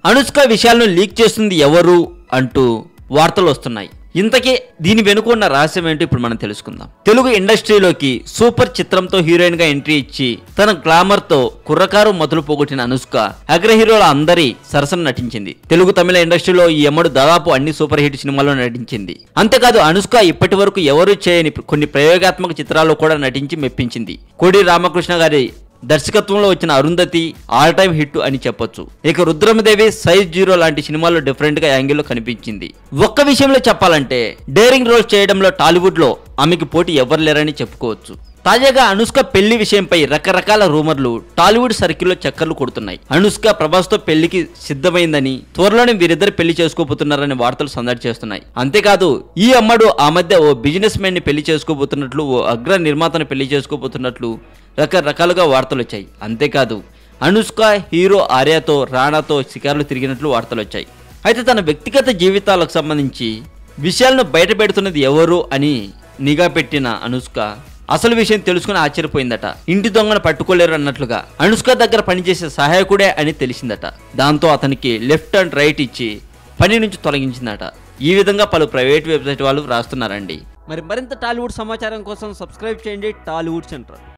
అనుష్క విషయాలను లీక్ చేస్తుంది ఎవరు అంటూ వార్తలు వస్తున్నాయి. ఇంతకీ దీని వెనుక ఉన్న రహస్యం ఏంటో ఇప్పుడు మనం తెలుసుకుందాం. తెలుగు ఇండస్ట్రీలోకి సూపర్ చిత్రంతో హీరోయిన్ గా ఎంట్రీ ఇచ్చి తన గ్లామర్ తో కుర్రకారు మొదలు పోగొట్టిన అనుష్క అగ్ర హీరోల అందరి సరసన నటించింది. తెలుగు తమిళ ఇండస్ట్రీలో ఈ అమ్మడు దాదాపు అన్ని సూపర్ హిట్ సినిమాల్లో నటించింది. అంతేకాదు అనుష్క ఇప్పటి వరకు ఎవరూ చేయని కొన్ని ప్రయోగాత్మక చిత్రాల్లో కూడా నటించి మెప్పించింది. కోడి రామకృష్ణ గారి దర్శకత్వంలో వచ్చిన అరుంధతి ఆల్ టైమ్ హిట్ అని చెప్పొచ్చు. ఇక రుద్రమదేవి సైజ్ 0 లాంటి సినిమాల్లో డిఫరెంట్ గా యాంగిల్లో కనిపించింది. ఒక్క విషయంలో చెప్పాలంటే డేరింగ్ రోల్స్ చేయడంలో టాలీవుడ్ లో ఆమెకి పోటీ ఎవరు లేరని చెప్పుకోవచ్చు. తాజాగా అనుష్క పెళ్లి విషయంపై రకరకాల రూమర్లు టాలీవుడ్ సర్కిల్లో చక్కర్లు కొడుతున్నాయి. అనుష్క ప్రభాస్ తో పెళ్లికి సిద్ధమైందని, త్వరలోనే వీరిద్దరు పెళ్లి చేసుకోబోతున్నారని వార్తలు సందడి చేస్తున్నాయి. అంతేకాదు ఈ అమ్మడు ఆ మధ్య ఓ బిజినెస్ మ్యాన్ ని పెళ్లి చేసుకోబోతున్నట్లు, ఓ అగ్ర నిర్మాతను పెళ్లి చేసుకోబోతున్నట్లు రకరకాలుగా వార్తలు వచ్చాయి. అంతేకాదు అనుష్క హీరో ఆర్యతో రాణాతో షికార్లు తిరిగినట్లు వార్తలు వచ్చాయి. అయితే తన వ్యక్తిగత జీవితాలకు సంబంధించి విషయాలను బయట పెడుతున్నది ఎవరు అని నిఘా పెట్టిన అనుష్క అసలు విషయం తెలుసుకుని ఆశ్చర్యపోయిందట. ఇంటి దొంగను పట్టుకోలేరు అన్నట్లుగా అనుష్క దగ్గర పనిచేసే సహాయకుడే అని తెలిసిందట. దాంతో అతనికి లెఫ్ట్ అండ్ రైట్ ఇచ్చి పని నుంచి తొలగించిందట. ఈ విధంగా పలు ప్రైవేట్ వెబ్సైట్ వాళ్ళు రాస్తున్నారండి. మరి మరింత టాలీవుడ్ సమాచారం కోసం సబ్స్క్రైబ్ చేయండి టాలీవుడ్ సెంటర్.